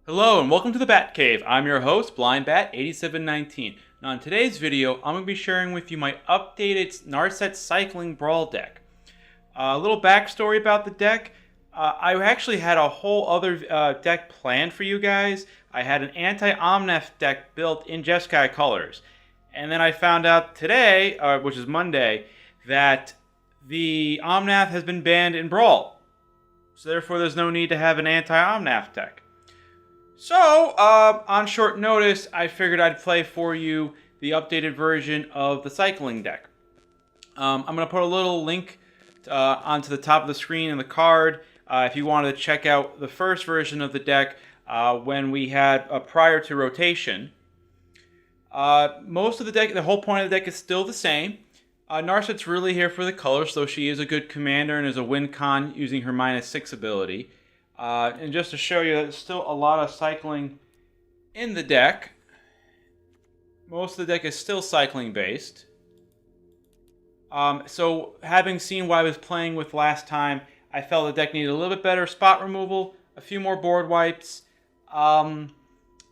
Hello and welcome to the Bat Cave. I'm your host, BlindBat8719. Now in today's video, I'm going to be sharing with you my updated Narset Cycling Brawl deck. A little backstory about the deck. I actually had a whole other deck planned for you guys. I had an anti-Omnath deck built in Jeskai colors. And then I found out today, which is Monday, that the Omnath has been banned in Brawl. So therefore there's no need to have an anti-Omnath deck. So, on short notice, I figured I'd play for you the updated version of the cycling deck. I'm going to put a little link onto the top of the screen in the card if you wanted to check out the first version of the deck when we had prior to rotation. Most of the deck, the whole point of the deck is still the same. Narset's really here for the colors, though she is a good commander and is a win con using her -6 ability. And just to show you, there's still a lot of cycling in the deck. Most of the deck is still cycling based. So having seen what I was playing with last time, I felt the deck needed a little bit better spot removal, a few more board wipes, and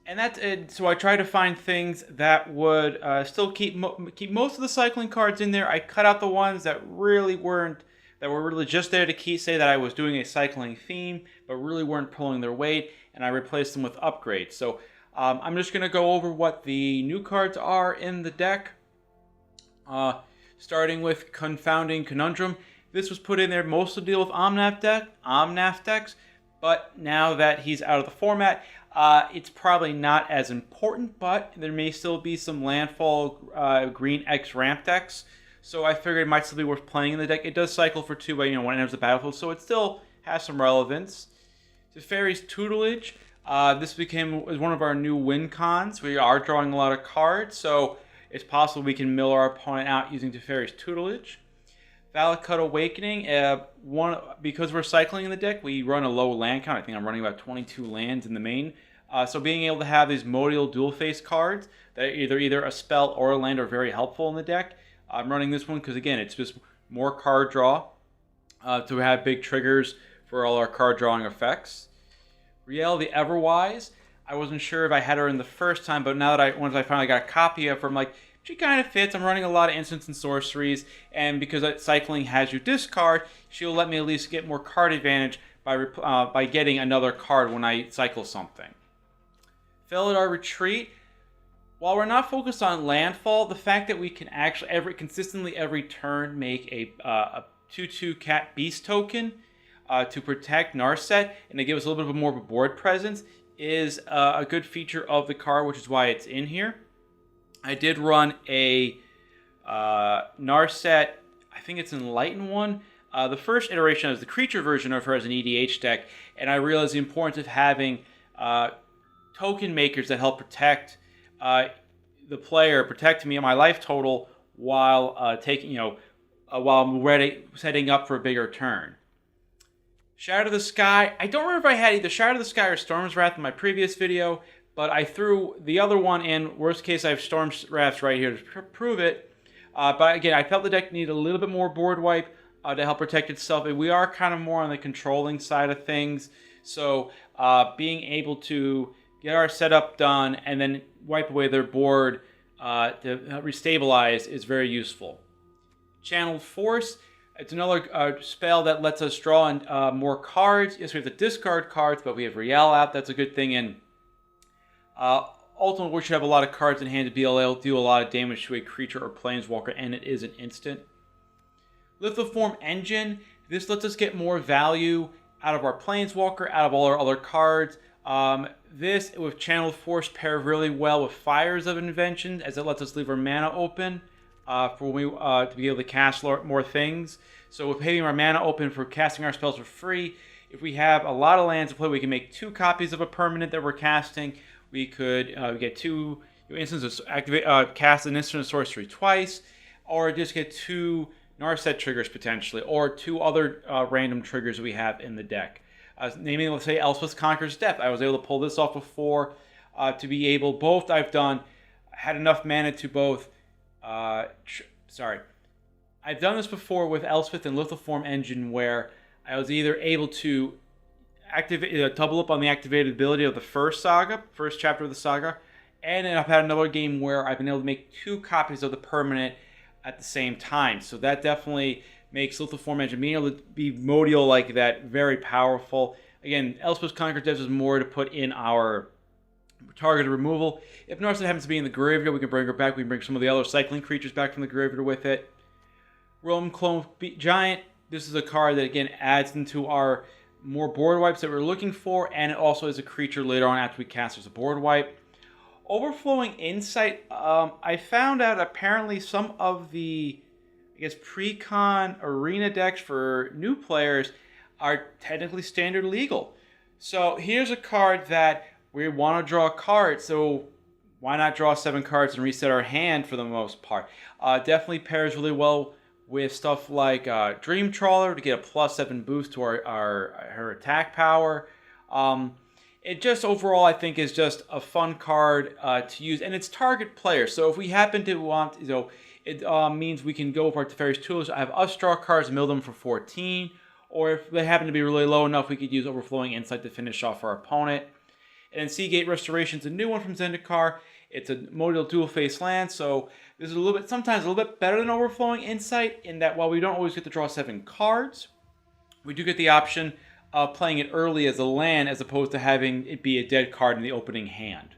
that's it. So I tried to find things that would still keep most of the cycling cards in there. I cut out the ones that really weren't. That were really just there to say that I was doing a cycling theme, but really weren't pulling their weight, and I replaced them with upgrades. So I'm just going to go over what the new cards are in the deck, starting with Confounding Conundrum. This was put in there most to deal with Omnath decks, but now that he's out of the format, it's probably not as important, but there may still be some landfall green X ramp decks. So I figured it might still be worth playing in the deck. It does cycle for 2 when it enters the battlefield, so it still has some relevance. Teferi's Tutelage. This was one of our new win cons. We are drawing a lot of cards, so it's possible we can mill our opponent out using Teferi's Tutelage. Valakut Awakening. Because we're cycling in the deck, we run a low land count. I think I'm running about 22 lands in the main. So being able to have these modal dual face cards that are either a spell or a land are very helpful in the deck. I'm running this one because, again, it's just more card draw to have big triggers for all our card drawing effects. Riel the Everwise. I wasn't sure if I had her in the first time, but now that once I finally got a copy of her, I'm like, she kind of fits. I'm running a lot of instants and sorceries, and because cycling has you discard, she'll let me at least get more card advantage by getting another card when I cycle something. Felidar Retreat. While we're not focused on landfall, the fact that we can actually consistently every turn make a 2/2 cat beast token to protect Narset and to give us a little bit more of a board presence is a good feature of the card, which is why it's in here. I did run a Narset, I think it's Enlighten one. The first iteration is the creature version of her as an EDH deck, and I realized the importance of having token makers that help protect the player, protect me and my life total while while I'm setting up for a bigger turn. Shadow of the Sky. I don't remember if I had either Shadow of the Sky or Storm's Wrath in my previous video, but I threw the other one in. Worst case, I have Storm's Wrath right here to prove it. But again, I felt the deck needed a little bit more board wipe to help protect itself. And we are kind of more on the controlling side of things, so being able to get our setup done and then wipe away their board to restabilize is very useful. Channeled Force. It's another spell that lets us draw more cards. Yes, we have to discard cards, but we have Riel out. That's a good thing. And ultimately, we should have a lot of cards in hand to be able to do a lot of damage to a creature or planeswalker, and it is an instant. Lithoform Engine. This lets us get more value out of our planeswalker, out of all our other cards. This, with Channeled Force, pair really well with Fires of Invention, as it lets us leave our mana open for when to be able to cast more things. So with having our mana open for casting our spells for free, if we have a lot of lands to play, we can make 2 copies of a permanent that we're casting. We could get 2 instances, cast an instant of sorcery twice, or just get 2 Narset triggers potentially, or 2 other random triggers we have in the deck. Namely, let's say Elspeth Conquers Death. I was able to pull this off before to be able, both I've done, had enough mana to both, I've done this before with Elspeth and Lithoform Engine where I was either able to double up on the activated ability of the first chapter of the saga. And then I've had another game where I've been able to make 2 copies of the permanent at the same time. So that definitely makes Lethal Form Engine being able to be modial like that very powerful. Again, Elspeth's Conquer Devs is more to put in our targeted removal. If Narset happens to be in the graveyard, we can bring her back. We can bring some of the other cycling creatures back from the graveyard with it. Realm Clone Giant. This is a card that, again, adds into our more board wipes that we're looking for, and it also is a creature later on after we cast as a board wipe. Overflowing Insight. I found out apparently some of the, I guess, pre-con arena decks for new players are technically standard legal. So here's a card that we want to draw a card, so why not draw 7 cards and reset our hand for the most part? Definitely pairs really well with stuff like Dream Trawler to get a +7 boost to her attack power. It just overall, I think, is just a fun card to use, and it's target player. So if we happen to want, it means we can go with our Teferi's Tools. I have us draw cards, mill them for 14, or if they happen to be really low enough, we could use Overflowing Insight to finish off our opponent. And then Seagate Restoration is a new one from Zendikar. It's a modal dual-face land, so this is sometimes a little bit better than Overflowing Insight in that while we don't always get to draw 7 cards, we do get the option playing it early as a land as opposed to having it be a dead card in the opening hand.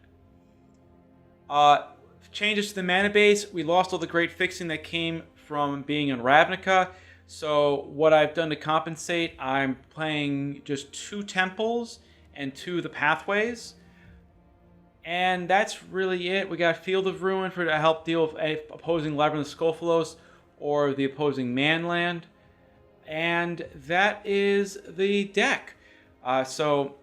Changes to the mana base. We lost all the great fixing that came from being in Ravnica. So what I've done to compensate, I'm playing just 2 temples and 2 of the pathways. And that's really it. We got Field of Ruin to help deal with opposing Labyrinth of Scophyllos or the opposing Manland. And that is the deck. So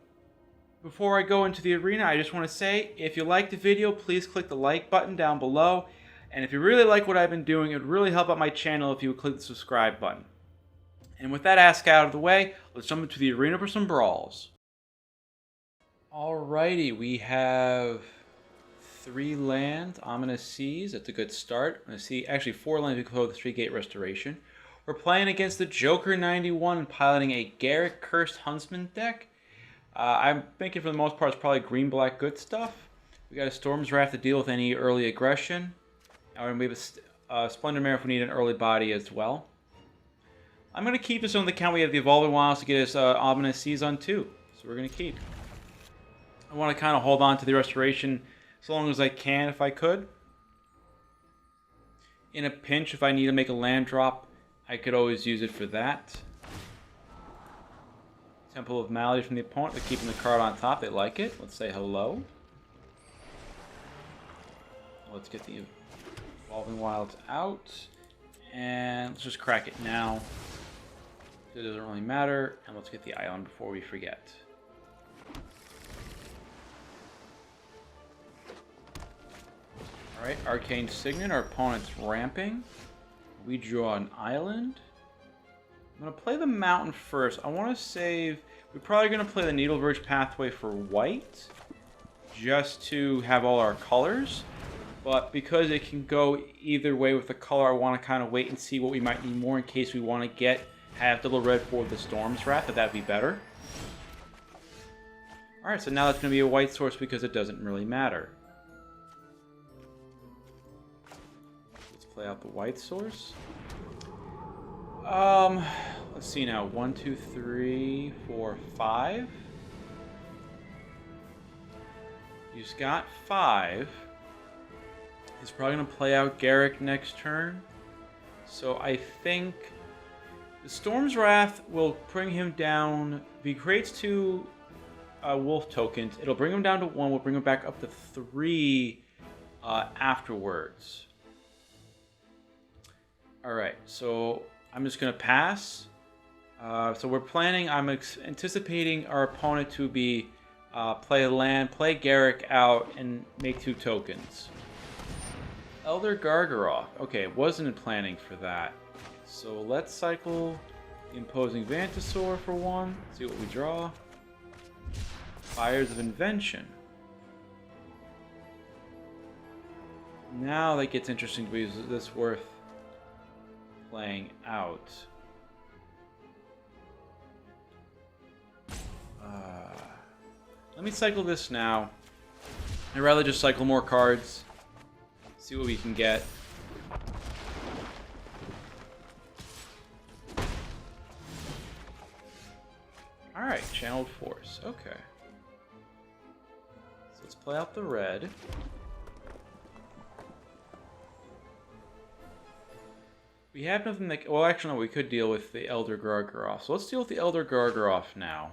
before I go into the arena, I just want to say, if you liked the video, please click the like button down below. And if you really like what I've been doing, it would really help out my channel if you would click the subscribe button. And with that ask out of the way, let's jump into the arena for some brawls. Alrighty, we have 3 lands, Ominous Seas. That's a good start. I'm going to see actually 4 lands we can play with the 3-gate Restoration. We're playing against the Joker 91 and piloting a Garrett Cursed Huntsman deck. I'm thinking for the most part it's probably green-black good stuff. We got a Storm's Wrath to deal with any early aggression. And we have a Splendor Mare if we need an early body as well. I'm going to keep this on the count. We have the Evolving Wilds to get us Ominous Seas on 2. So we're going to keep. I want to kind of hold on to the Restoration as long as I can if I could. In a pinch, if I need to make a land drop, I could always use it for that. Temple of Malady from the opponent. They're keeping the card on top. They like it. Let's say hello. Let's get the Evolving Wilds out. And let's just crack it now. It doesn't really matter. And let's get the island before we forget. Alright, Arcane Signet. Our opponent's ramping. We draw an island. I'm going to play the mountain first. I want to save... We're probably going to play the Needle Verge pathway for white. Just to have all our colors. But because it can go either way with the color, I want to kind of wait and see what we might need more in case we want to have double red for the Storm's Wrath. But that'd be better. Alright, so now that's going to be a white source because it doesn't really matter. Play out the white source. Let's see now. 1, 2, 3, 4, 5. He's got 5. He's probably going to play out Garrick next turn. So I think the Storm's Wrath will bring him down. If he creates 2 wolf tokens, it'll bring him down to 1. We'll bring him back up to 3 afterwards. Alright, so I'm just going to pass. So we're planning, I'm anticipating our opponent to be play a land, play Garrick out, and make 2 tokens. Elder Gargaroth. Okay, wasn't planning for that. So let's cycle the Imposing Vantasaur for 1. See what we draw. Fires of Invention. Now that gets interesting because this worth playing out. Let me cycle this now. I'd rather just cycle more cards. See what we can get. Alright, Channeled Force. Okay. So let's play out the red. We have nothing that... Well, actually, no, we could deal with the Elder Gargaroth. So let's deal with the Elder Gargaroth now.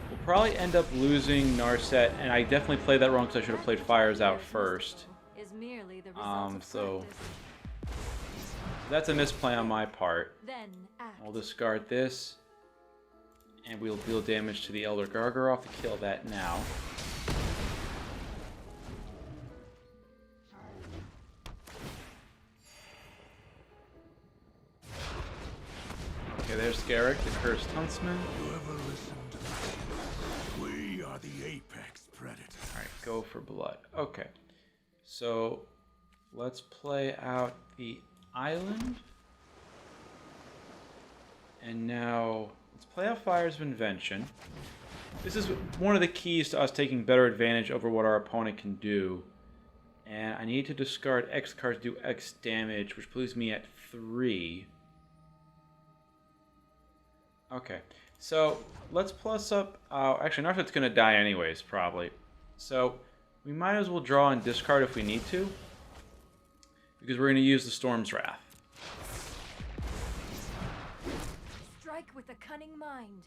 We'll probably end up losing Narset, and I definitely played that wrong because I should have played Fires out first. So that's a misplay on my part. I'll discard this, and we'll deal damage to the Elder Gargaroth to kill that now. Okay, there's Garrick, the Cursed Huntsman. We are the apex predator. Alright, go for blood. Okay. So let's play out the island. And now let's play out Fires of Invention. This is one of the keys to us taking better advantage over what our opponent can do. And I need to discard X cards to do X damage, which leaves me at 3. Okay, so let's plus up... actually, Narset's going to die anyways, probably. So we might as well draw and discard if we need to, because we're going to use the Storm's Wrath. Strike with a cunning mind.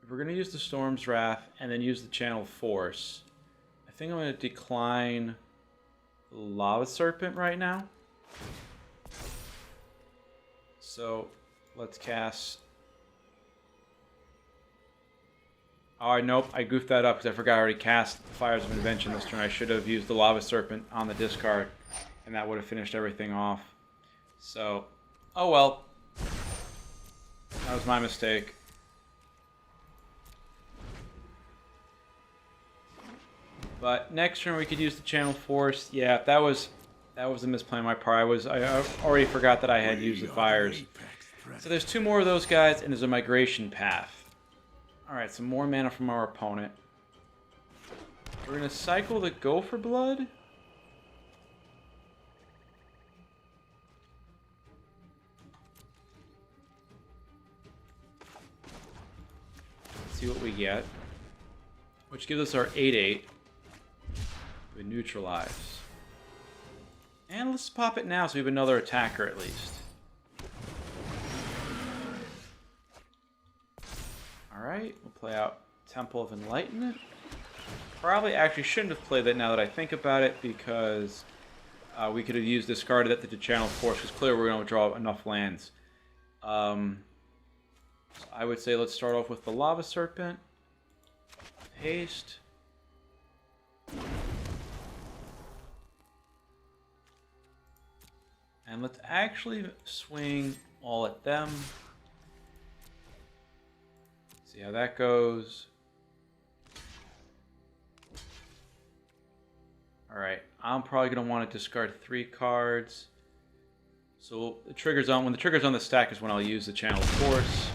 If we're going to use the Storm's Wrath and then use the Channel Force, I think I'm going to decline the Lava Serpent right now. So let's cast... Oh, nope, I goofed that up because I forgot I already cast Fires of Invention this turn. I should have used the Lava Serpent on the discard, and that would have finished everything off. So, oh well. That was my mistake. But next turn we could use the Channel Force. Yeah, that was a misplay on my part. I already forgot that I had used the Fires. So there's 2 more of those guys, and there's a Migration Path. Alright, some more mana from our opponent. We're going to cycle the Go for Blood. Let's see what we get. Which gives us our 8/8. We neutralize. And let's pop it now so we have another attacker at least. Alright, we'll play out Temple of Enlightenment. Probably actually shouldn't have played that now that I think about it, because we could have used discarded that to Channel Force, because clearly we're going to draw enough lands. So I would say let's start off with the Lava Serpent. Haste. And let's actually swing all at them. See how that goes. Alright, I'm probably going to want to discard 3 cards. So the trigger's on. When the trigger's on the stack is when I'll use the Channel Force.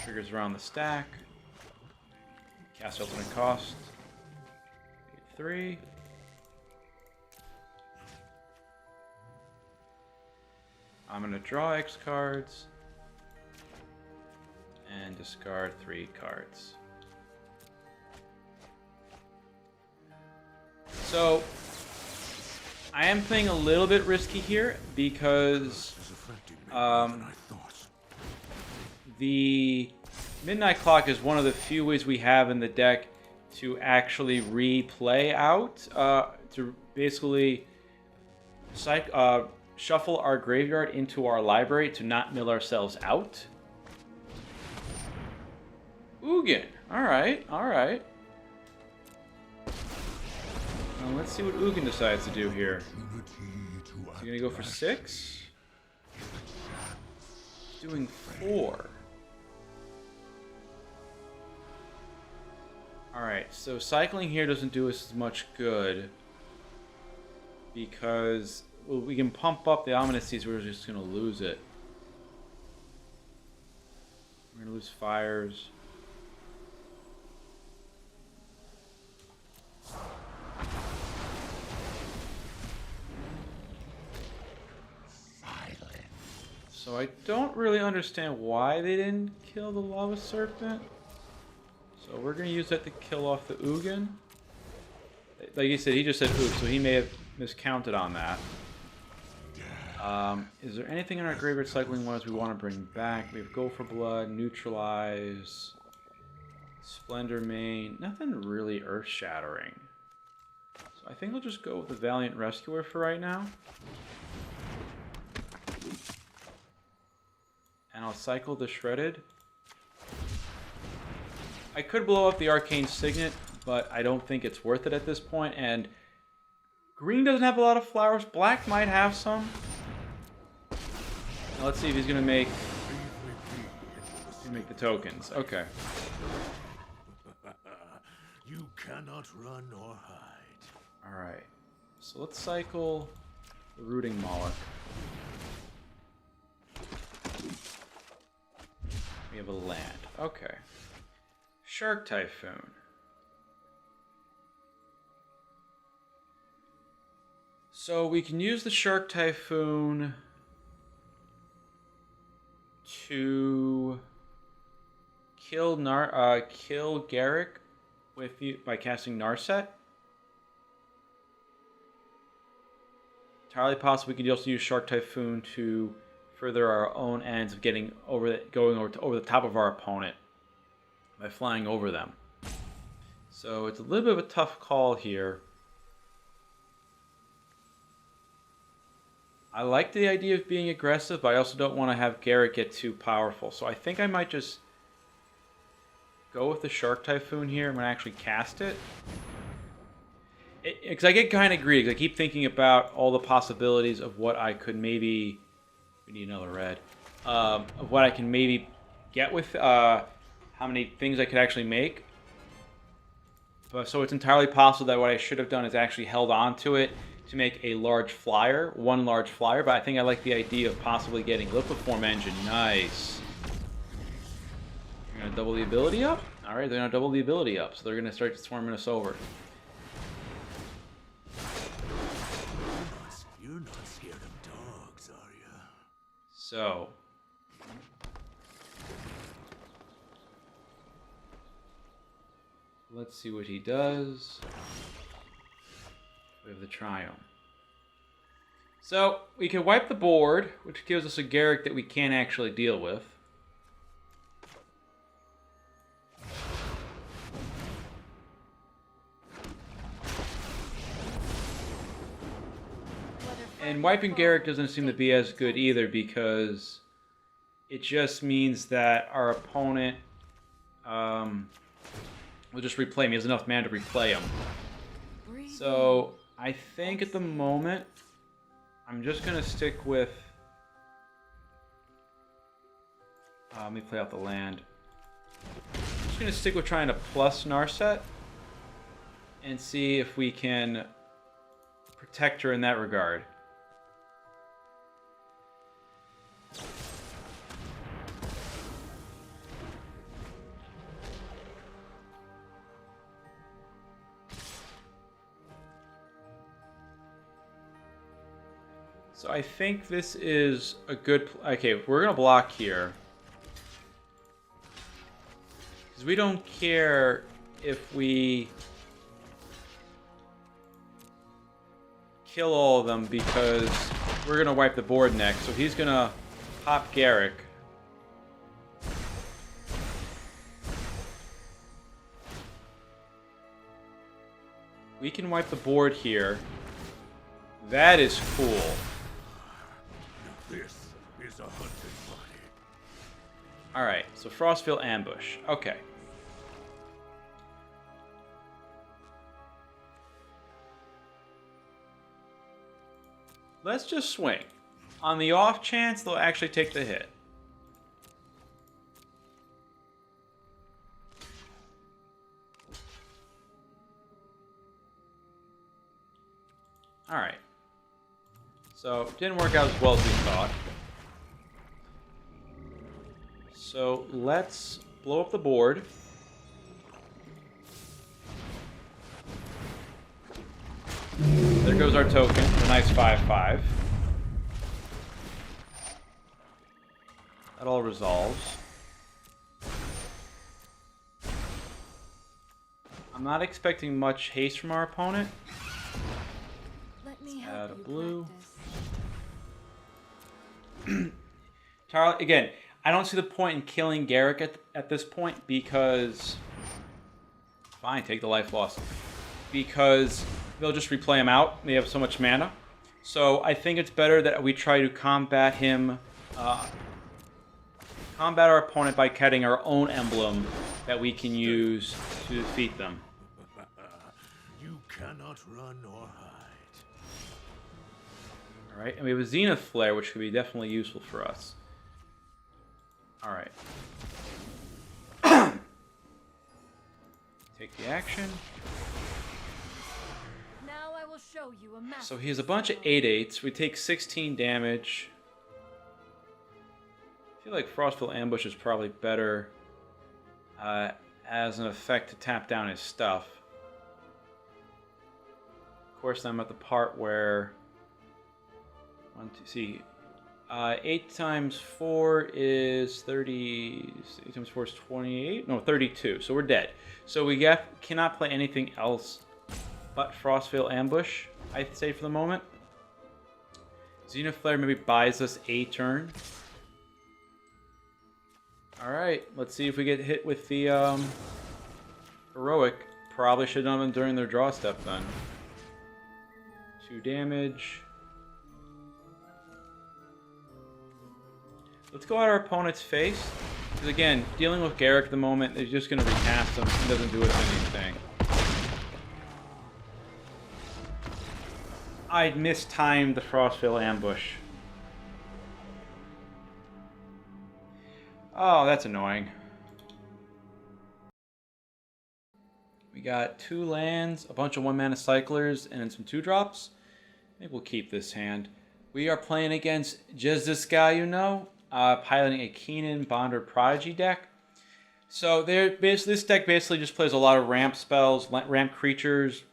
Triggers around the stack. Cast alternate cost. 3. I'm going to draw X cards. And discard 3 cards. So, I am playing a little bit risky here because the Midnight Clock is one of the few ways we have in the deck to actually replay out, to basically shuffle our graveyard into our library to not mill ourselves out. Ugin. Alright, alright. Well, let's see what Ugin decides to do here. Is he going to go for 6? He's doing 4. Alright, so cycling here doesn't do us as much good, because we can pump up the Ominous Seas, we're just going to lose it. gonna lose fires. So I don't really understand why they didn't kill the Lava Serpent. So we're going to use that to kill off the Ugin. Like you said, he just said Oog, so he may have miscounted on that. Is there anything in our Graveyard Cycling ones we want to bring back? We have Go for Blood, Neutralize, Splendor Mare. Nothing really earth-shattering. So I think we'll just go with the Valiant Rescuer for right now. And I'll cycle the Shredded. I could blow up the Arcane Signet, but I don't think it's worth it at this point. And green doesn't have a lot of flowers. Black might have some. Now let's see if he's gonna make the tokens. Okay. You cannot run or hide. All right. So let's cycle the Rooting Moloch. We have a land. Okay. Shark Typhoon. So we can use the Shark Typhoon to kill Garrick by casting Narset. Entirely possible we could also use Shark Typhoon to further our own ends of going over the top of our opponent by flying over them. So it's a little bit of a tough call here. I like the idea of being aggressive, but I also don't want to have Garrett get too powerful. So I think I might just go with the Shark Typhoon here. I'm going to actually cast it. Because I get kind of greedy, because I keep thinking about all the possibilities of what I could maybe... We need another red. Of what I can maybe get with how many things I could actually make. But, so it's entirely possible that what I should have done is actually held on to it to make a large flyer, one large flyer. But I think I like the idea of possibly getting Lipiform Engine. Nice. You're going to double the ability up? Alright, they're going to double the ability up. So they're going to start swarming us over. You're not scared of dogs, are you? So, let's see what he does. We have the Triumph. So, we can wipe the board, which gives us a Garrick that we can't actually deal with. And wiping Garrick doesn't seem to be as good either, because it just means that our opponent will just replay him. He has enough mana to replay him. So I think at the moment I'm just going to stick with... let me play out the land. I'm just going to stick with trying to plus Narset and see if we can protect her in that regard. So I think this is a good... Okay, we're going to block here. Because we don't care if we kill all of them, because we're going to wipe the board next. So he's going to pop Garrick. We can wipe the board here. That is cool. This is a hunted body. Alright, so Frostveil Ambush. Okay. Let's just swing. On the off chance, they'll actually take the hit. Alright. So, didn't work out as well as we thought. So let's blow up the board. There goes our token. A nice 5/5. That all resolves. I'm not expecting much haste from our opponent. Let me Add help a you blue. practice. Again, I don't see the point in killing Garrick at this point because... Fine, take the life loss. Because they'll just replay him out. They have so much mana. So I think it's better that we try to combat him... combat our opponent by getting our own emblem that we can use to defeat them. You cannot run or hide. Alright, and we have a Zenith Flare, which could be definitely useful for us. Alright. Take the action. Now I will show you a master. So he has a bunch of 8/8s. We take 16 damage. I feel like Frostveil Ambush is probably better as an effect to tap down his stuff. Of course, I'm at the part where... 8 times 4 is 30... 8 times 4 is 28? No, 32. So we're dead. So we cannot play anything else but Frostveil Ambush, I'd say, for the moment. Zenith Flare maybe buys us a turn. Alright, let's see if we get hit with the heroic. Probably should have done them during their draw step then. 2 damage. Let's go at our opponent's face. Because again, dealing with Garrick at the moment, they're just going to recast him. He doesn't do us anything. I mistimed the Frostveil Ambush. Oh, that's annoying. We got 2 lands, a bunch of 1-mana cyclers, and then some 2-drops. I think we'll keep this hand. We are playing against just this guy, you know, piloting a Keenan Bonder Prodigy deck. So this deck basically just plays a lot of ramp spells, ramp creatures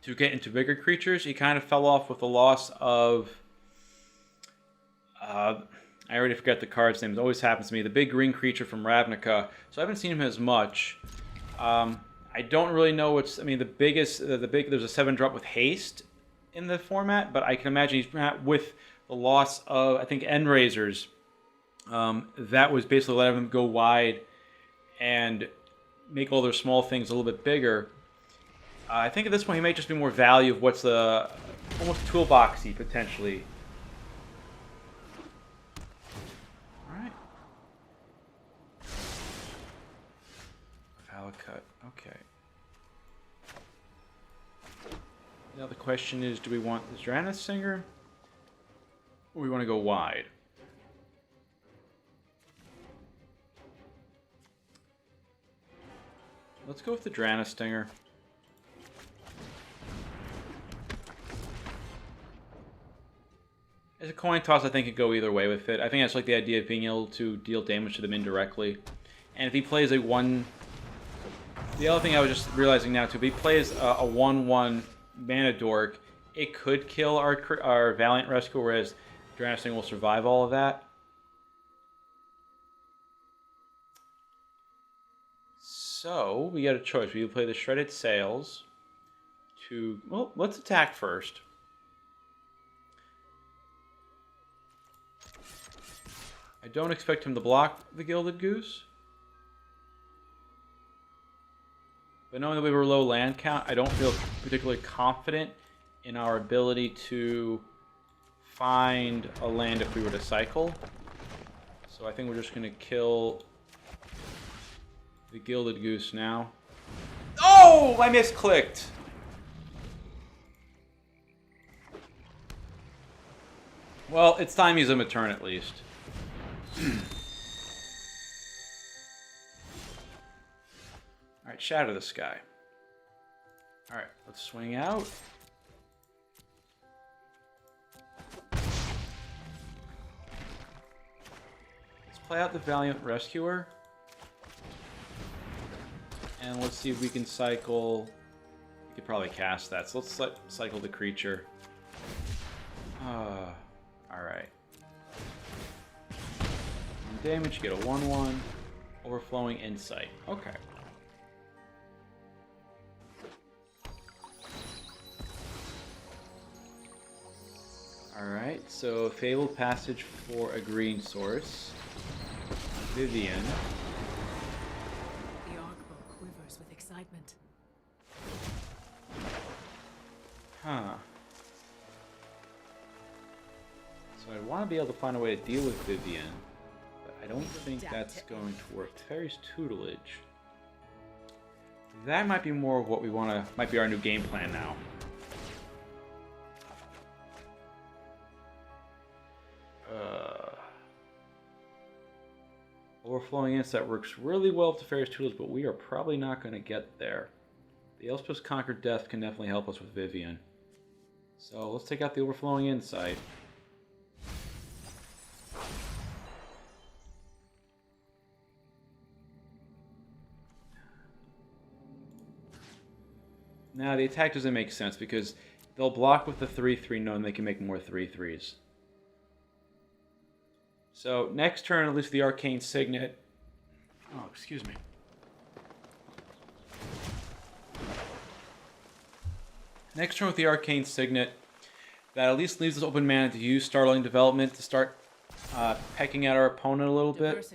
to get into bigger creatures. He kind of fell off with the loss of... I already forgot the card's name. It always happens to me. The big green creature from Ravnica. So I haven't seen him as much. I don't really know what's... I mean, there's a 7-drop with haste in the format, but I can imagine he's not with the loss of, I think, Endrazers. That was basically letting them go wide and make all their small things a little bit bigger. I think at this point he might just be more value of what's almost toolboxy potentially. Alright. Valid cut. Okay. Now the question is, do we want this Drannith Stinger? Or we want to go wide? Let's go with the Drannith Stinger. As a coin toss, I think it could go either way with it. I think that's like the idea of being able to deal damage to them indirectly. And if he plays a 1... The other thing I was just realizing now, too, if he plays a 1/1 mana dork, it could kill our Valiant Rescuer, whereas Drannith Stinger will survive all of that. So, we got a choice. We can play the Shredded Sails to... Well, let's attack first. I don't expect him to block the Gilded Goose. But knowing that we were low land count, I don't feel particularly confident in our ability to find a land if we were to cycle. So I think we're just going to kill the Gilded Goose now. Oh! I misclicked! Well, it's time he's a Matern at least. Alright, Shatter the Sky. Alright, let's swing out. Let's play out the Valiant Rescuer. And let's see if we can cycle... We could probably cast that, so let's cycle the creature. Alright. On damage, you get a 1/1. Overflowing Insight. Okay. Alright, so Fabled Passage for a green source. Vivian. The Arcbow quivers with excitement. Huh. So I want to be able to find a way to deal with Vivian, but I don't think that's going to work. Fairy's Tutelage. That might be more of what we want to... Might be our new game plan now. Overflowing Insight works really well with the Fairy's Tutelage, but we are probably not going to get there. The Elspeth's Conquer Death can definitely help us with Vivian. So let's take out the Overflowing Insight. Now the attack doesn't make sense because they'll block with the 3/3 knowing they can make more 3/3s. So next turn, at least the Arcane Signet. Oh, excuse me. Next turn with the Arcane Signet, that at least leaves us open mana to use Startling Development to start pecking at our opponent a little bit.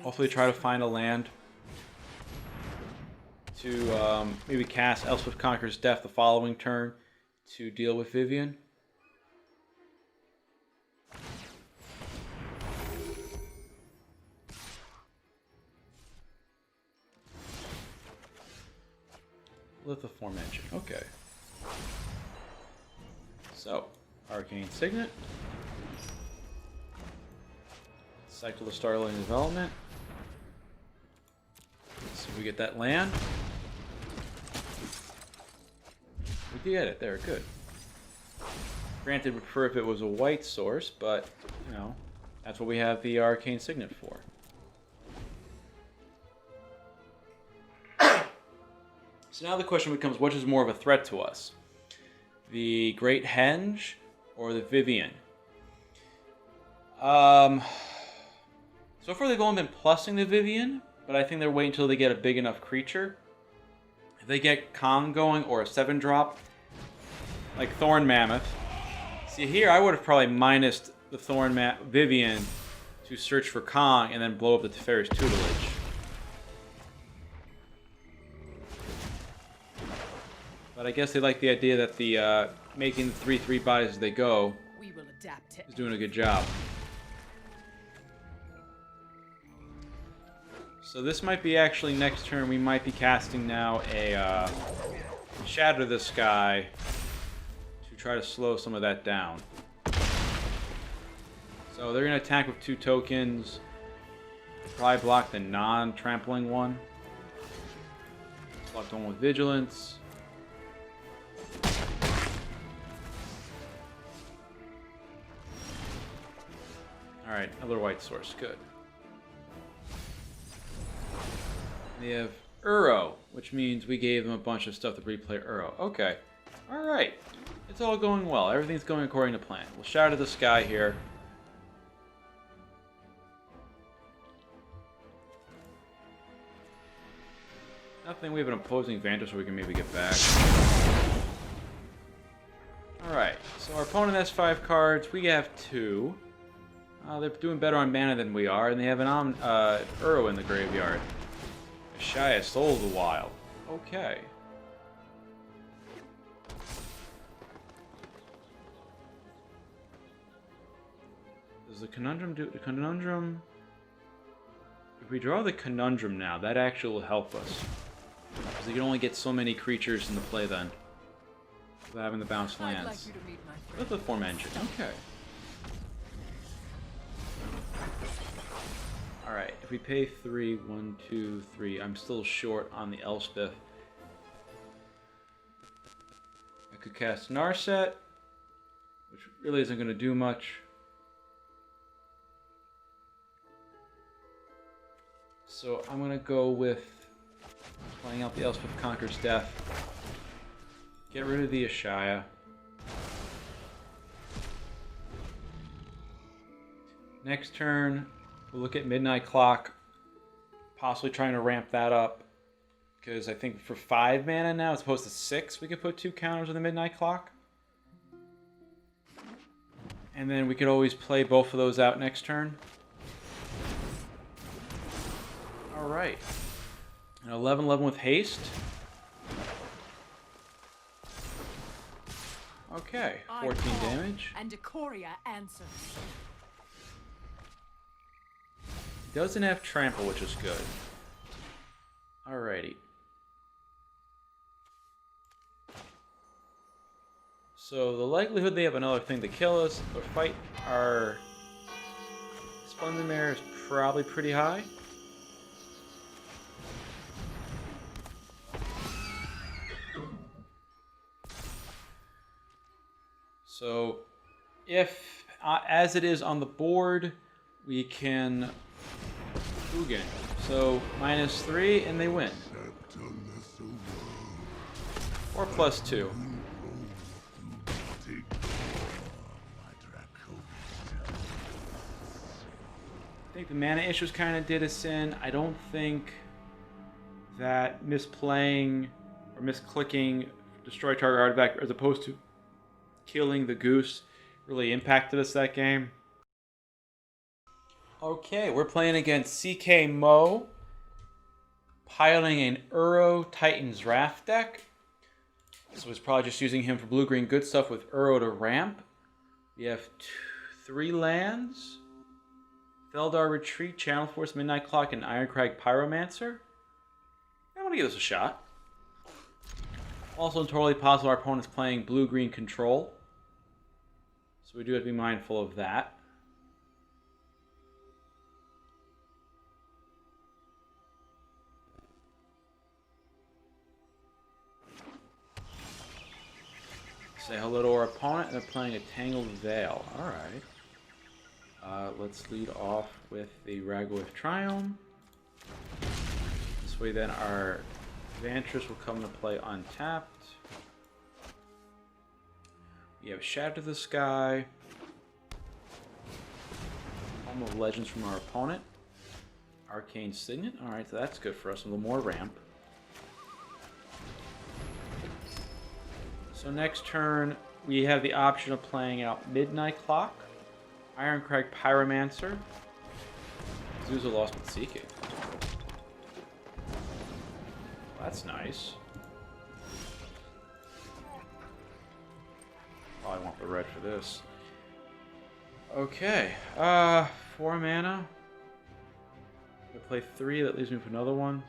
Hopefully try to find a land to maybe cast Elspeth Conquers Death the following turn to deal with Vivian. With the aforementioned. Okay. So, Arcane Signet. Cycle the Startling Development. Let's see if we get that land. We get it there, good. Granted, we'd prefer if it was a white source, but, you know, that's what we have the Arcane Signet for. So now the question becomes, which is more of a threat to us? The Great Henge or the Vivian? So far they've only been plussing the Vivian, but I think they're waiting until they get a big enough creature. If they get Kong going or a 7-drop, like Thorn Mammoth. See here, I would have probably minused the Vivian to search for Kong and then blow up the Teferi's Tutelage. But I guess they like the idea that the making the 3/3 bodies as they go is doing a good job. So this might be actually next turn. We might be casting now a Shatter the Sky to try to slow some of that down. So they're going to attack with 2 tokens. Probably block the non-trampling one. Block the one with Vigilance. Alright, another white source. Good. They have Uro, which means we gave them a bunch of stuff to replay Uro. Okay. Alright. It's all going well. Everything's going according to plan. We'll Shatter the Sky here. Nothing. We have an Imposing Vantasaur we can maybe get back. Alright. So our opponent has 5 cards. We have 2. They're doing better on mana than we are, and they have an Uro in the graveyard. Shia, Soul of the Wild. Okay. Does the Conundrum do... The Conundrum... If we draw the Conundrum now, that actually will help us. Because you can only get so many creatures in the play then. Without having the bounce lands. With the aforementioned. Okay. Alright, if we pay 3, 1, 2, 3, I'm still short on the Elspeth. I could cast Narset, which really isn't going to do much. So I'm going to go with playing out the Elspeth Conquer's Death. Get rid of the Ashaya. Next turn, we'll look at Midnight Clock. Possibly trying to ramp that up. Because I think for 5 mana now, as opposed to 6, we could put 2 counters on the Midnight Clock. And then we could always play both of those out next turn. Alright. An 11/11 with haste. Okay, 14 damage. And Decoria answers. Doesn't have trample, which is good. Alrighty. So the likelihood they have another thing to kill us or fight our Splendor Mare is probably pretty high. So if, as it is on the board, we can Ugin. So -3 and they win. Or +2. I think the mana issues kind of did us in. I don't think that misplaying or misclicking destroy target artifact as opposed to killing the goose really impacted us that game. Okay, we're playing against CK Mo, piloting an Uro Titan's Wrath deck. So he's probably just using him for blue-green good stuff with Uro to ramp. We have 3 lands. Feldar Retreat, Channel Force, Midnight Clock, and Ironcrag Pyromancer. I want to give this a shot. Also totally possible our opponent's playing blue-green control. So we do have to be mindful of that. Say hello to our opponent, and they're playing a Tangled Veil. Alright. Let's lead off with the Ragwith Triome. This way then our Vantress will come to play untapped. We have Shadow to the Sky. Home of Legends from our opponent. Arcane Signet. Alright, so that's good for us. A little more ramp. So next turn, we have the option of playing out Midnight Clock, Ironcrag Pyromancer, Zuza Lost but Seeking. Well, that's nice. Probably want the red for this. Okay, 4 mana. I play 3, that leaves me with another one.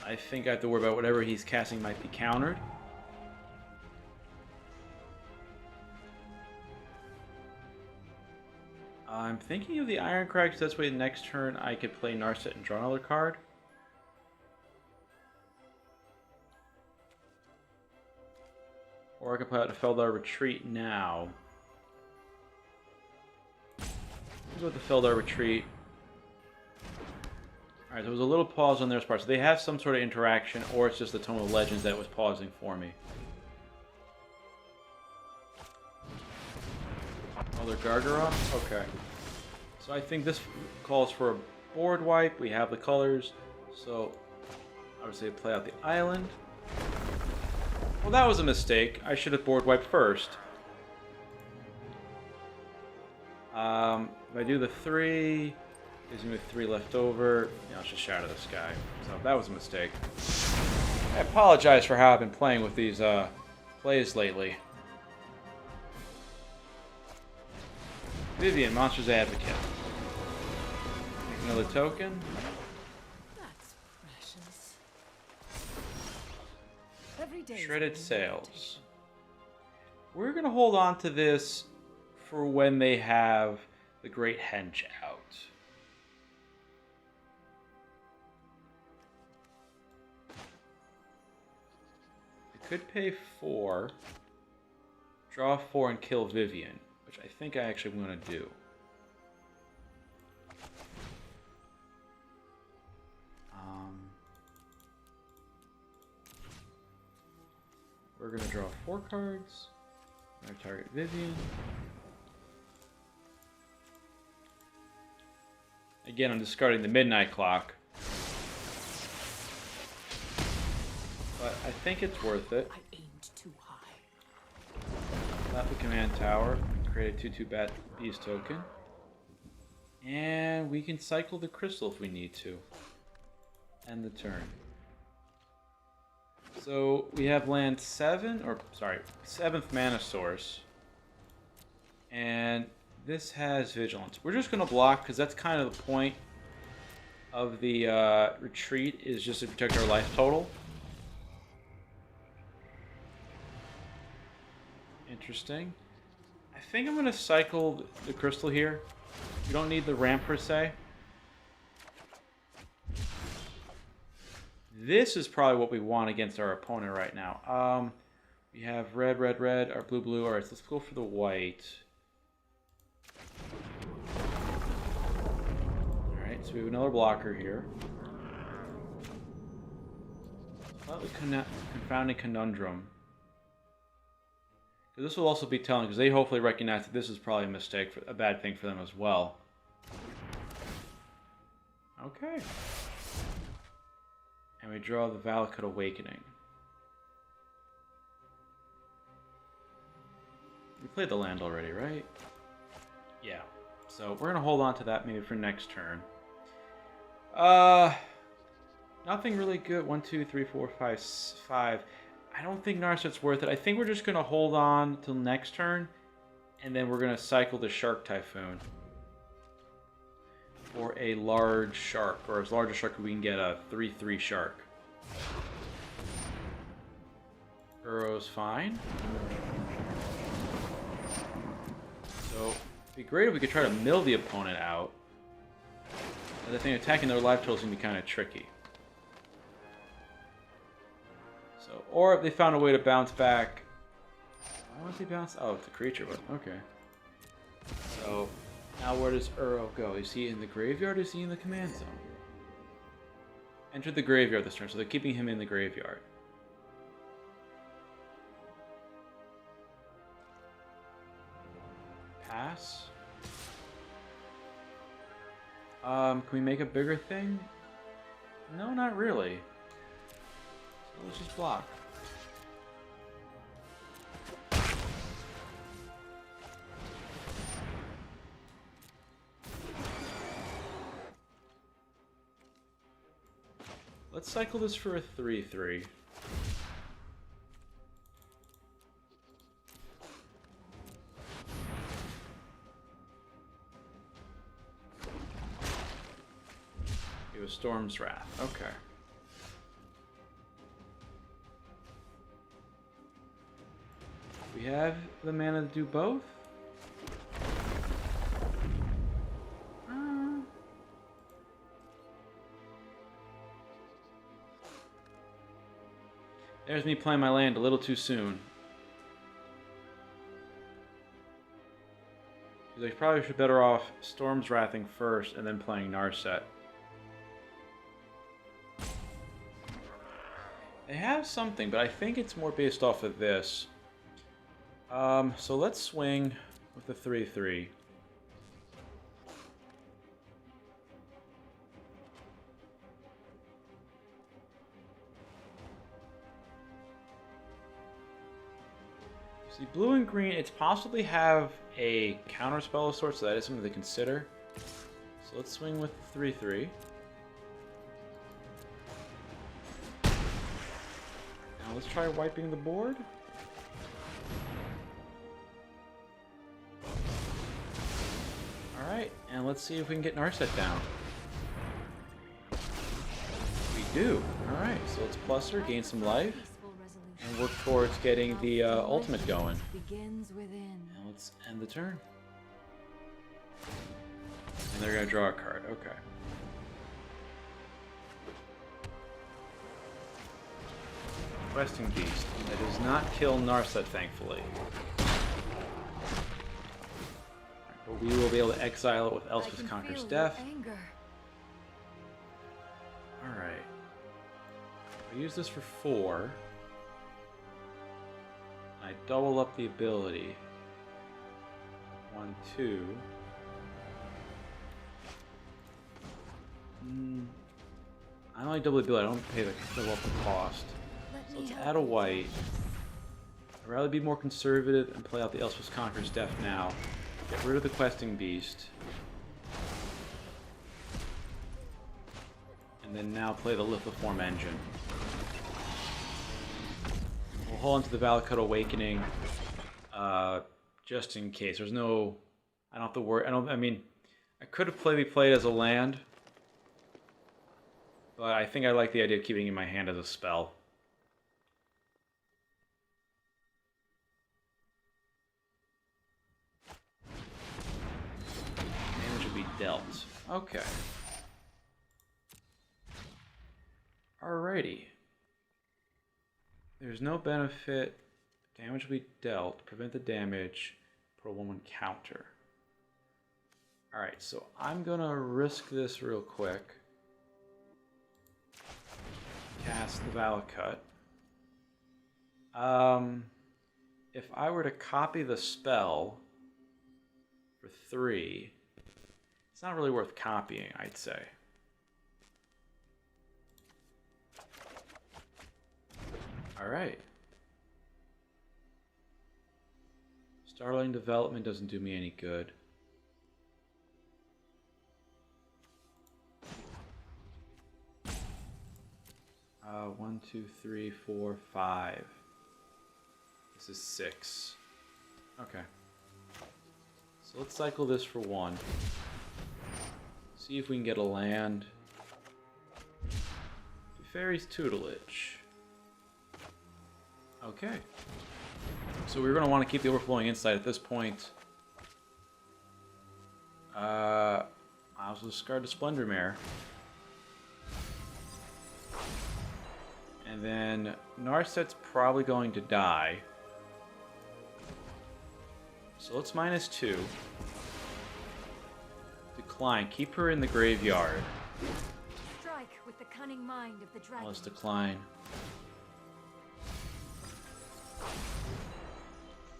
I think I have to worry about whatever he's casting might be countered. I'm thinking of the Ironcrag, so that's way the next turn I could play Narset and draw another card. Or I could play out a Feldar Retreat now. Let's go with the Feldar Retreat. Alright, there was a little pause on their part, so they have some sort of interaction, or it's just the Tome of Legends that was pausing for me. Another Gargaroth? Okay. So I think this calls for a board wipe. We have the colors, so I would say play out the island. Well, that was a mistake. I should have board wiped first. If I do the 3... gives me 3 left over. Yeah, I'll just Shadow the Sky. So that was a mistake. I apologize for how I've been playing with these plays lately. Vivian, Monsters Advocate. Make another token. That's precious. Every day Shredded Sails. We're going to hold on to this for when they have the Great Henge out. Could pay 4, draw 4 and kill Vivian, which I think I actually want to do. we're going to draw 4 cards. We're going to target Vivian. Again, I'm discarding the Midnight Clock. But I think it's worth it. I aimed too high. Left the command tower. Create a 2/2 Bat Beast token. And we can cycle the crystal if we need to. End the turn. So we have land 7, or sorry, 7th mana source. And this has vigilance. We're just going to block because that's kind of the point of the retreat, is just to protect our life total. Interesting. I think I'm going to cycle the crystal here. You don't need the ramp per se. This is probably what we want against our opponent right now. We have red, red, red, or blue, blue. Alright, so let's go for the white. Alright, so we have another blocker here. Slightly confounding conundrum. This will also be telling, because they hopefully recognize that this is probably a mistake, a bad thing for them as well. Okay. And we draw the Valakut Awakening. We played the land already, right? Yeah. So we're going to hold on to that maybe for next turn. Nothing really good. 1, 2, 3, 4, 5, 5. I don't think Narset's worth it. I think we're just going to hold on till next turn, and then we're going to cycle the Shark Typhoon for a large shark, or as large a shark as we can get, a 3/3 shark. Burrow's fine. So it'd be great if we could try to mill the opponent out. But I think attacking their life total is going to be kind of tricky. So, or if they found a way to bounce back. Why won't they bounce? Oh, it's a creature, but okay. So now where does Uro go? Is he in the graveyard or is he in the command zone? Enter the graveyard this turn, so they're keeping him in the graveyard. Pass. Can we make a bigger thing? No, not really. So let's just block. Let's cycle this for a 3/3. It was Storm's Wrath. Okay. We have the mana to do both. There's me playing my land a little too soon. I probably should be better off Storm's Wrathing first and then playing Narset. They have something, but I think it's more based off of this. So let's swing with the 3/3. See, blue and green, it's possibly have a counter spell of sorts, so that is something to consider. So let's swing with the 3/3. Now let's try wiping the board. Alright, and let's see if we can get Narset down. We do. Alright, so let's plus her, gain some life. And work towards getting the ultimate going. Begins within. And let's end the turn. And they're going to draw a card. Okay. Questing Beast. That does not kill Narset, thankfully. But we will be able to exile it with Elspeth Conquers Death. Alright. I'll use this for 4. double up the ability. 1, 2. I only double the ability, I don't pay the double up the cost. So let's add a white. I'd rather be more conservative and play out the Elspeth Conqueror's Death now. Get rid of the Questing Beast. And then now play the Lithoform Engine. We'll hold on to the Valakut Awakening just in case. There's no... I don't have to worry. I mean, I could have played as a land. But I think I like the idea of keeping it in my hand as a spell. Damage will be dealt. Okay. Alrighty. There's no benefit. Damage will be dealt. Prevent the damage. Put a 1/1 counter. Alright, so I'm gonna risk this real quick. Cast the Valakut. If I were to copy the spell for 3, it's not really worth copying, I'd say. Alright. Startling Development doesn't do me any good. One, 2, 3, 4, 5. This is 6. Okay. So let's cycle this for 1. See if we can get a land. Fairy's Tutelage. Okay. So we're going to want to keep the Overflowing Insight at this point. I also discard the Splendor Mare. And then Narset's probably going to die. So let's -2. Decline. Keep her in the graveyard. Strike with the cunning mind of the dragon. Let's decline.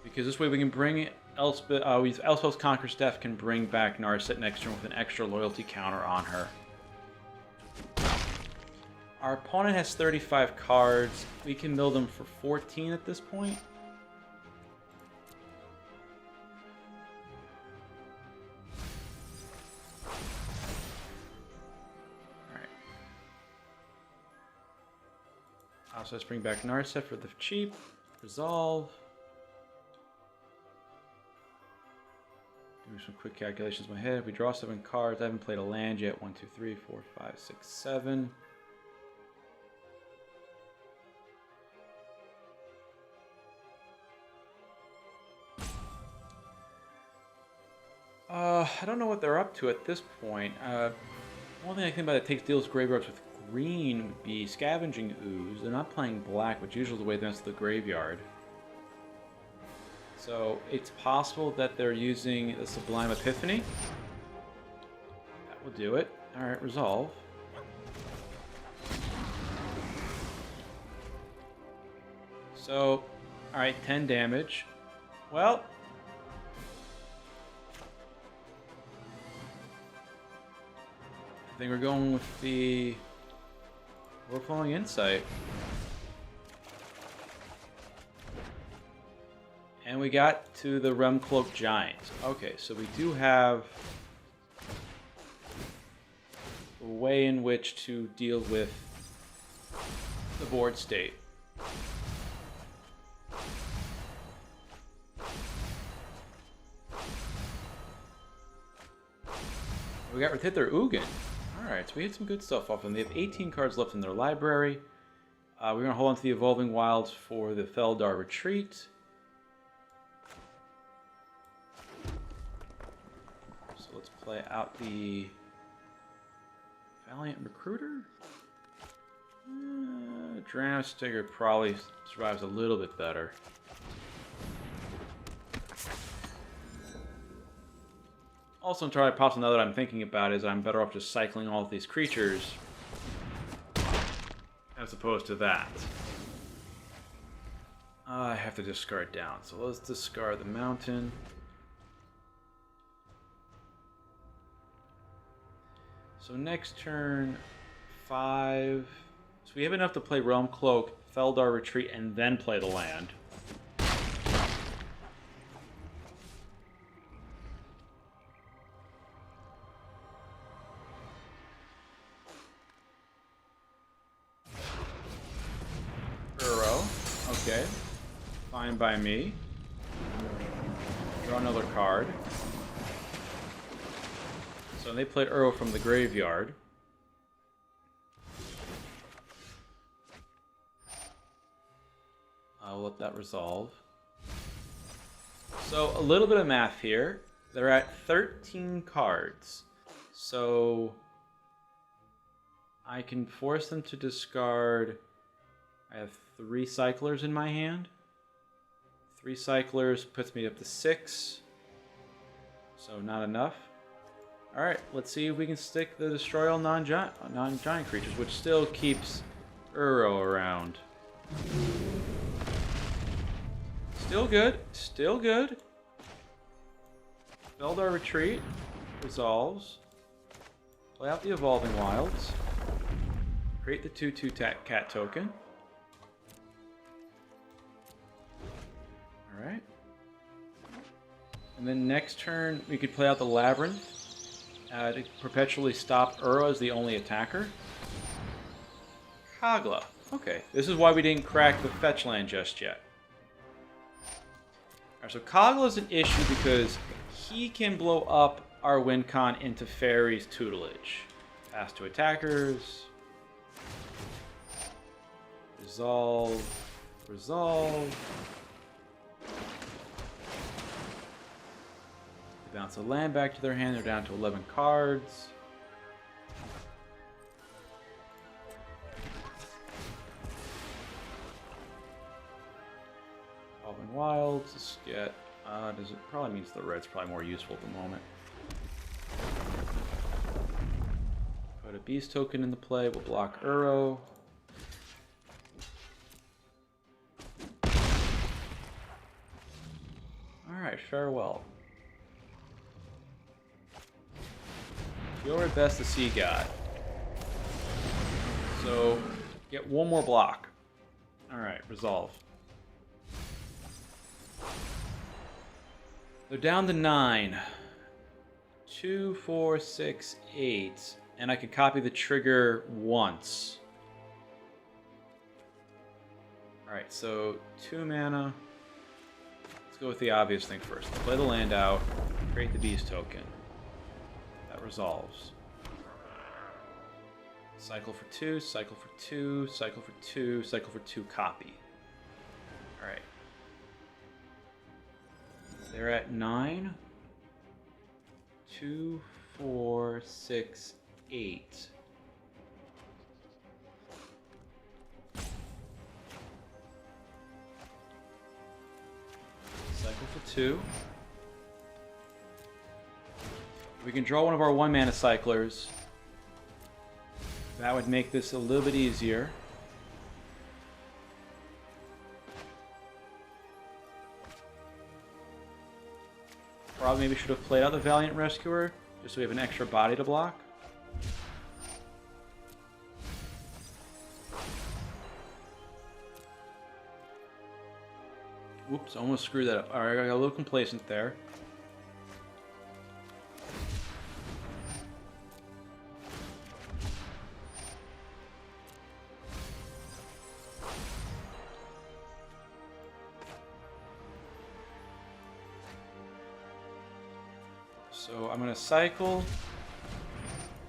Because this way we can bring Elspeth. Elspeth's Conqueror's Death can bring back Narset next turn with an extra loyalty counter on her. Our opponent has 35 cards. We can mill them for 14 at this point. Alright. Also, let's bring back Narset for the cheap. Resolve. Do some quick calculations in my head. We draw 7 cards. I haven't played a land yet. 1, 2, 3, 4, 5, 6, 7. I don't know what they're up to at this point. One thing I think about that takes deals graveyards with green would be Scavenging Ooze. They're not playing black, which usually is the way they enter the graveyard. So it's possible that they're using the Sublime Epiphany. That will do it. Alright, resolve. So, alright, 10 damage. Well, I think we're going with the Overflowing Insight. And we got to the Realm Cloak Giant. Okay, so we do have a way in which to deal with the board state. We got Rithither Ugin. Alright, so we had some good stuff off them. They have 18 cards left in their library. We're going to hold on to the Evolving Wilds for the Feldar Retreat. So let's play out the Valiant Recruiter. Drannith Stinger probably survives a little bit better. Also, entirely possible now that I'm thinking about is I'm better off just cycling all of these creatures as opposed to that. I have to discard down, so let's discard the mountain. So next turn, 5. So we have enough to play Realm Cloak, Feldar Retreat, and then play the land. Okay, fine by me. Draw another card. So they played Uro from the graveyard. I'll let that resolve. So a little bit of math here. They're at 13 cards. So I can force them to discard. I have 3 cyclers in my hand. 3 cyclers puts me up to 6. So not enough. Alright, let's see if we can stick the destroy all non-giant creatures, which still keeps Uro around. Still good. Still good. Feldar Retreat. Resolves. Play out the Evolving Wilds. Create the 2/2 cat token. Alright. And then next turn, we could play out the Labyrinth to perpetually stop Uro as the only attacker. Kagla. Okay, this is why we didn't crack the fetch land just yet. Alright, so Kagla is an issue because he can blow up our win con into Fairy's tutelage. Pass to attackers. Resolve. Resolve. They bounce a land back to their hand. They're down to 11 cards. Evolving Wilds. Let's get. Does it probably means the red's probably more useful at the moment. Put a beast token into play. We'll block Uro. Alright, farewell. You're at best the Sea God. So, get one more block. Alright, resolve. They're down to 9. 2, 4, 6, 8. And I can copy the trigger once. Alright, so 2 mana. Let's go with the obvious thing first. Play the land out. Create the beast token. That resolves. Cycle for 2, cycle for 2, cycle for 2, cycle for 2, copy. Alright. They're at 9. 2, 4, 6, 8. Cycle for 2. We can draw one of our 1-mana cyclers. That would make this a little bit easier. Probably maybe should have played out the Valiant Rescuer, just so we have an extra body to block. Whoops, almost screwed that up. Alright, I got a little complacent there. So I'm going to cycle,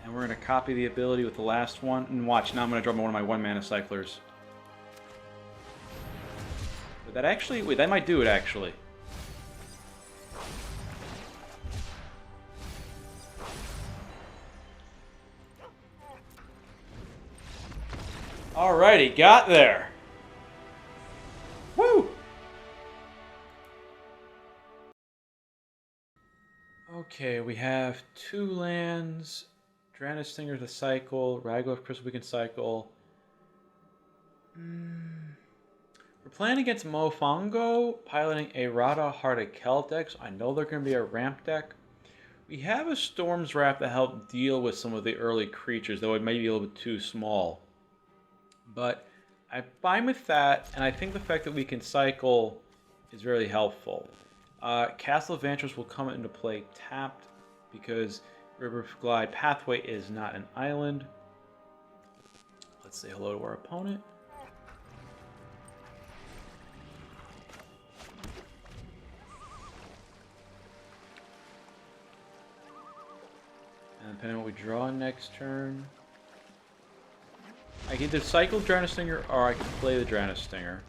and we're going to copy the ability with the last one. And watch, now I'm going to draw one of my 1-mana cyclers. Would that actually... Wait, that might do it, actually. Alrighty, got there. Woo! Okay, we have 2 lands. Drannith Stinger to cycle. Ragloff Crystal we can cycle. We're playing against Mofongo, piloting a Rada Hearted Kel deck, so I know they're going to be a ramp deck. We have a Storm's Wrath to help deal with some of the early creatures, though it may be a little bit too small. But I'm fine with that, and I think the fact that we can cycle is really helpful. Castle Adventures will come into play tapped because River Glide Pathway is not an island. Let's say hello to our opponent. And depending on what we draw next turn, I can either cycle Drannith Stinger or I can play the Drannith Stinger.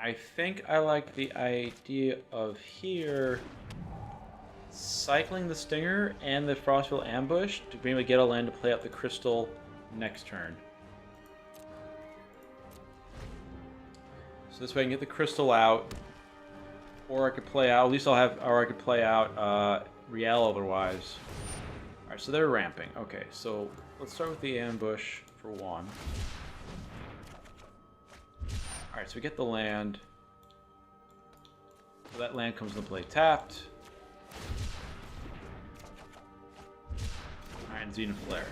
I think I like the idea of here cycling the Stinger and the Frostveil Ambush to be able to get a land to play out the Crystal next turn. So this way I can get the Crystal out, or I could play out, at least I'll have, or I could play out Riel otherwise. Alright, so they're ramping. Okay, so let's start with the Ambush for one. Alright, so we get the land. So that land comes into play tapped. Alright, and Zenith Flare.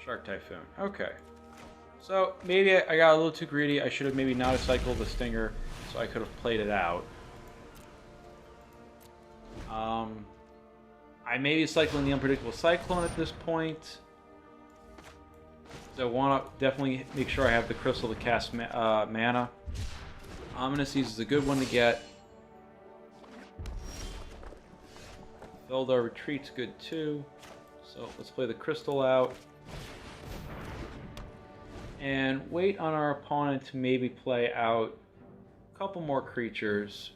Shark Typhoon. Okay. So maybe I got a little too greedy. I should have maybe not cycled the Stinger, so I could have played it out. I may be cycling the Unpredictable Cyclone at this point. So I want to definitely make sure I have the Crystal to cast mana. Ominous Seas is a good one to get. Veldar Retreat's good too. So let's play the Crystal out. And wait on our opponent to maybe play out a couple more creatures.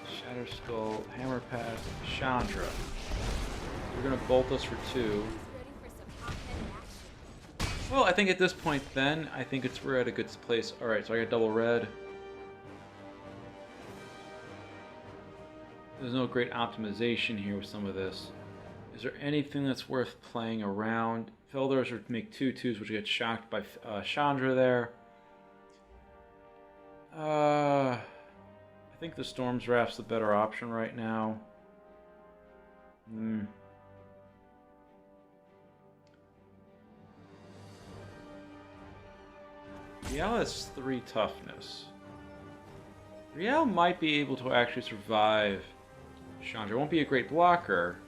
Shatter Skull, Hammer Pass, Chandra. We're going to bolt us for 2. Well, I think at this point then, I think we're at a good place. Alright, so I got double red. There's no great optimization here with some of this. Is there anything that's worth playing around? Feldars would make 2/2s, which get shocked by Chandra there. I think the Storm's Wrath's the better option right now. Riel has 3 toughness. Riel might be able to actually survive Chandra. It won't be a great blocker.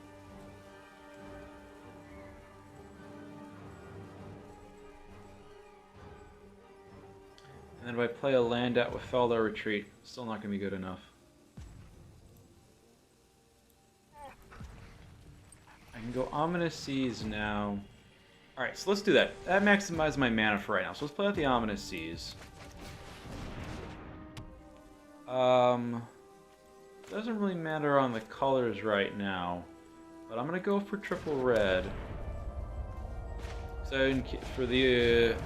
And then if I play a land out with Feldar Retreat, still not going to be good enough. I can go Ominous Seas now. Alright, so let's do that. That maximizes my mana for right now. So let's play out the Ominous Seas. Doesn't really matter on the colors right now. But I'm going to go for triple red. So for the...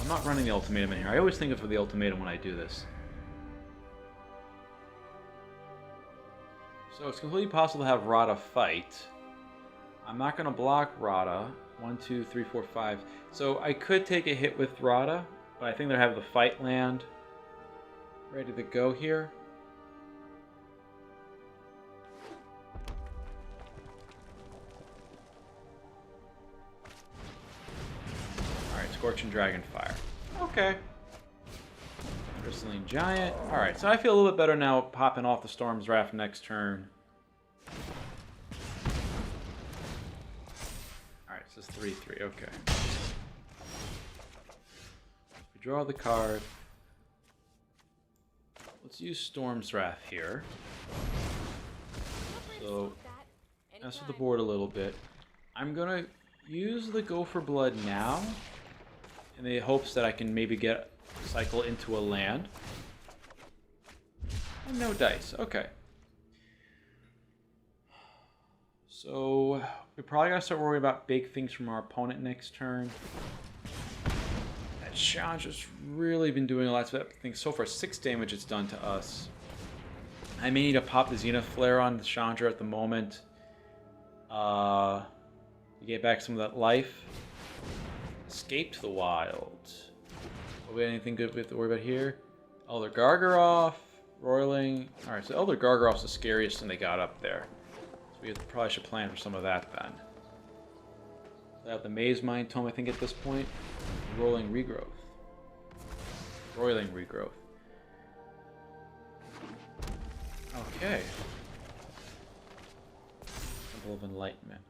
I'm not running the ultimatum in here. I always think of the ultimatum when I do this. So it's completely possible to have Rada fight. I'm not going to block Rada. 1, 2, 3, 4, 5. So I could take a hit with Rada, but I think they have the fight land ready to go here. Scorching Dragonfire. Okay. Bristling Giant. Alright, so I feel a little bit better now popping off the Storm's Wrath next turn. Alright, so it's 3/3. Okay. We draw the card. Let's use Storm's Wrath here. So, mess with the board a little bit. I'm going to use the Go for Blood now, in the hopes that I can maybe cycle into a land. And no dice. Okay. So we probably gotta start worrying about big things from our opponent next turn. That Chandra's really been doing a lot. So I think so far 6 damage it's done to us. I may need to pop the Zenith Flare on the Chandra at the moment. We get back some of that life. Escape to the wild. Do we have anything good we have to worry about here? Elder Gargaroth, Roiling. Alright, so Elder Gargaroth's the scariest thing they got up there. So we probably should plan for some of that then. We have the Maze Mind Tome, I think, at this point. Rolling Regrowth. Roiling Regrowth. Okay. Temple of Enlightenment.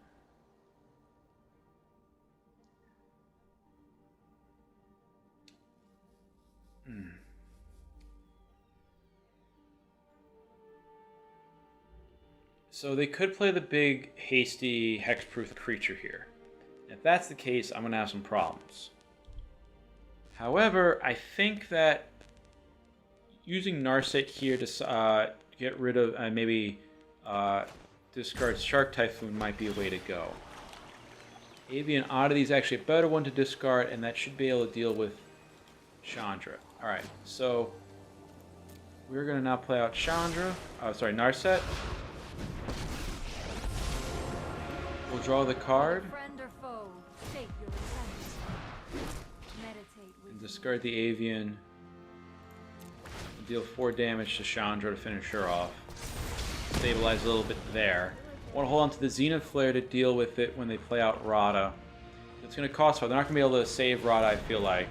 So they could play the big, hasty, hexproof creature here. If that's the case, I'm going to have some problems. However, I think that using Narset here to get rid of, maybe discard Shark Typhoon might be a way to go. Avian Oddity is actually a better one to discard, and that should be able to deal with Chandra. Alright, so we're going to now play out Chandra. Sorry, Narset. We'll draw the card. Friend or foe, state your intent. Meditate with And discard the Avian. And deal 4 damage to Chandra to finish her off. Stabilize a little bit there. I want to hold on to the Zenith Flare to deal with it when they play out Rada. It's going to cost 5. They're not going to be able to save Rada, I feel like.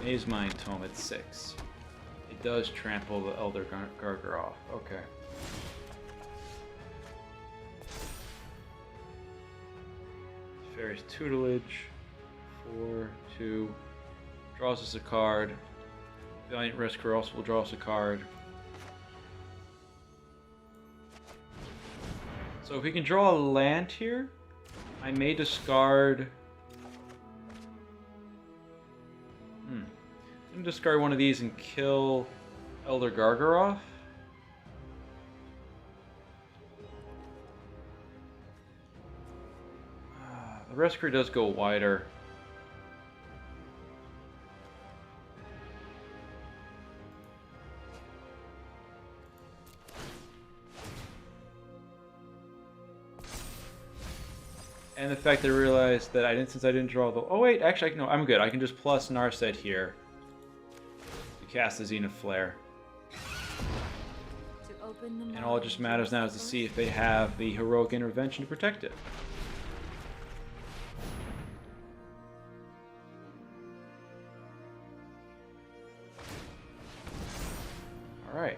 Maze Mind Tome at 6. It does trample the Elder Gargaroth. Okay. Fairy's Tutelage. 4, 2. Draws us a card. Valiant Rescuer also will draw us a card. So if we can draw a land here, I may discard... I'm going to discard one of these and kill Elder Gargaroth. The Rescuer does go wider. And the fact that I realized that since I didn't draw the... Oh wait, actually, no, I'm good. I can just plus Narset here to cast the Zenith Flare. And all it just matters now is to see if they have the Heroic Intervention to protect it. Alright.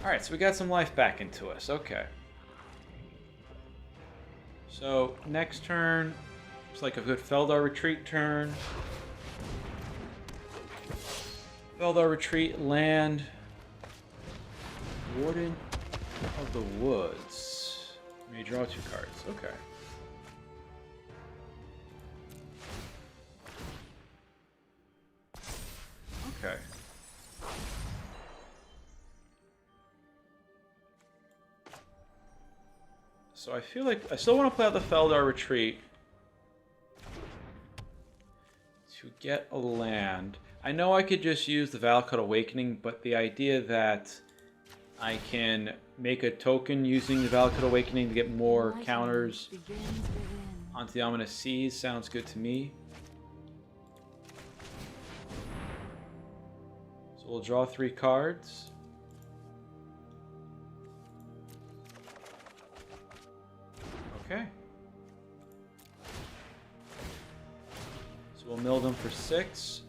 Alright, so we got some life back into us. Okay. So, next turn, looks like a good Feldar Retreat turn. Feldar Retreat, land. Warden of the Woods. You may draw 2 cards. Okay. Okay. So I feel like I still want to play out the Feldar Retreat to get a land. I know I could just use the Valakut Awakening, but the idea that I can make a token using the Valakut Awakening to get more counters onto the Ominous Seas sounds good to me. So we'll draw 3 cards. Okay. So we'll mill them for 6.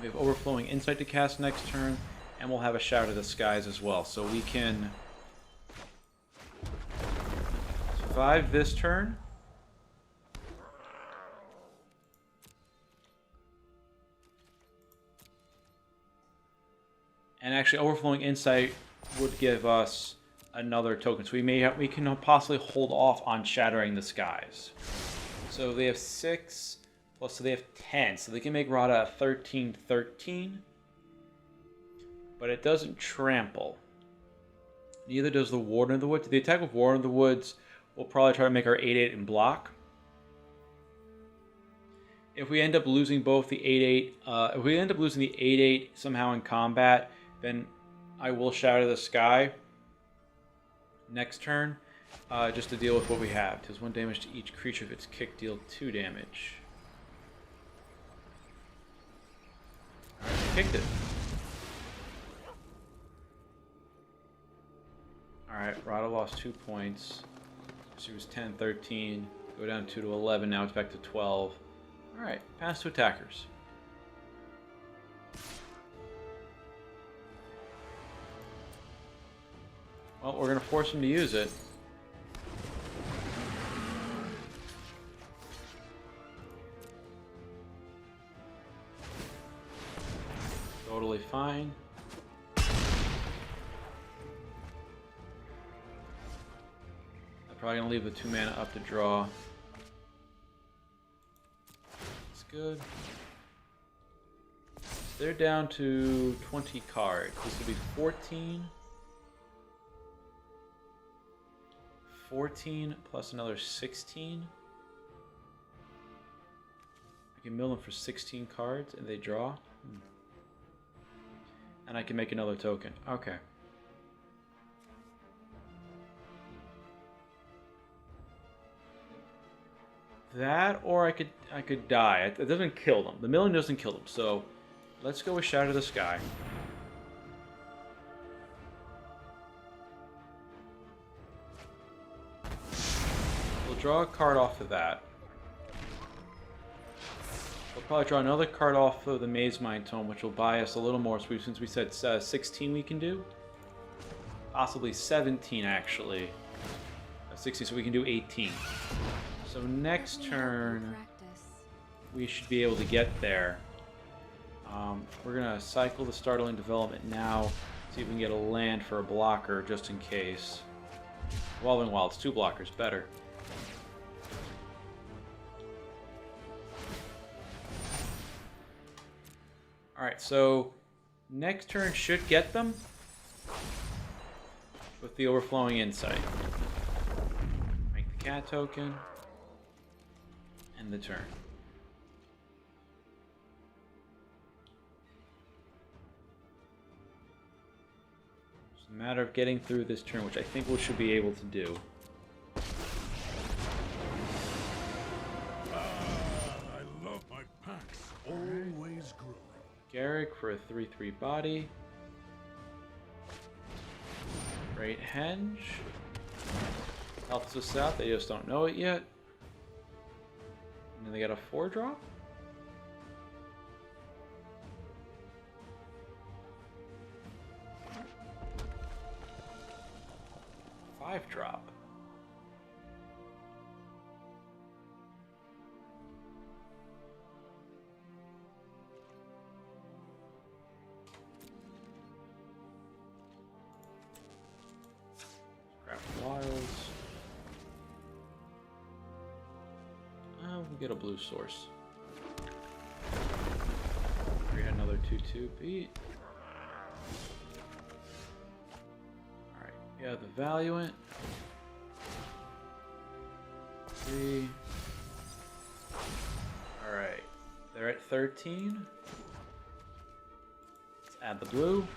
We have Overflowing Insight to cast next turn, and we'll have a Shout of the Skies as well. So we can survive this turn. And actually, Overflowing Insight would give us another token. So we can possibly hold off on Shattering the Skies. So they have 6, plus so they have 10. So they can make Rada a 13/13. But it doesn't trample. Neither does the Warden of the Woods. The attack with Warden of the Woods will probably try to make our 8/8 and block. If we end up losing both the 8/8, if we end up losing the 8/8 somehow in combat, then I will Shatter the Sky next turn, just to deal with what we have. Deals 1 damage to each creature if it's kicked, deal 2 damage. Alright, kicked it. Alright, Rada lost 2 points. She was 10, 13. Go down 2 to 11. Now it's back to 12. Alright, pass to attackers. Well, we're going to force him to use it. Totally fine. I'm probably going to leave the 2 mana up to draw. That's good. They're down to 20 cards. This will be 14. 14 plus another 16. I can mill them for 16 cards and they draw. And I can make another token. Okay. That, or I could die. It doesn't kill them. The milling doesn't kill them. So let's go with Shatter the Sky. We'll draw a card off of that. We'll probably draw another card off of the Maze Mind Tome, which will buy us a little more, since we said 16 we can do. Possibly 17, actually. 16, so we can do 18. So next turn, we should be able to get there. We're going to cycle the Startling Development now, see if we can get a land for a blocker, just in case. Evolving Wilds, 2 blockers, better. Alright, so next turn should get them with the Overflowing Insight. Make the cat token. End the turn. It's a matter of getting through this turn, which I think we should be able to do. I love my packs. Always growing. Garrick for a 3/3 body. Great Henge. Helps us out, they just don't know it yet. And then they got a 4-drop. Five-drop. Wilds. We'll get a blue source. We got another 2/2 beat. Alright, yeah, the Valiant. 3. Alright, they're at 13. Let's add the blue.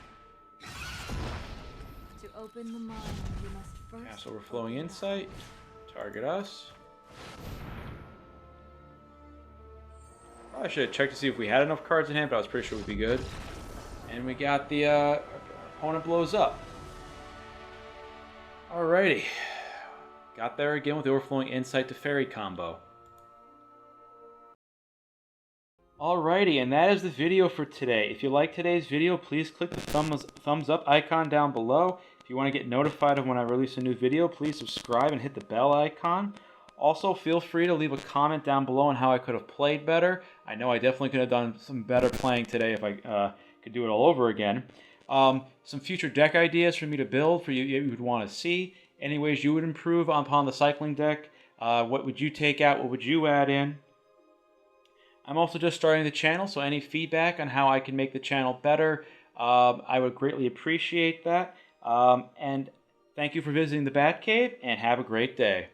To open the mind, you must first Cast Overflowing Insight. Target us. Probably should have checked to see if we had enough cards in hand, but I was pretty sure we'd be good. And we got the opponent blows up. Alrighty. Got there again with the Overflowing Insight to Fairy combo. Alrighty, and that is the video for today. If you like today's video, please click the thumbs up icon down below. If you want to get notified of when I release a new video, please subscribe and hit the bell icon. Also, feel free to leave a comment down below on how I could have played better. I know I definitely could have done some better playing today if I could do it all over again. Some future deck ideas for me to build for you would want to see. Any ways you would improve upon the cycling deck. What would you take out? What would you add in? I'm also just starting the channel, so any feedback on how I can make the channel better, I would greatly appreciate that. And thank you for visiting the Batcave, and have a great day.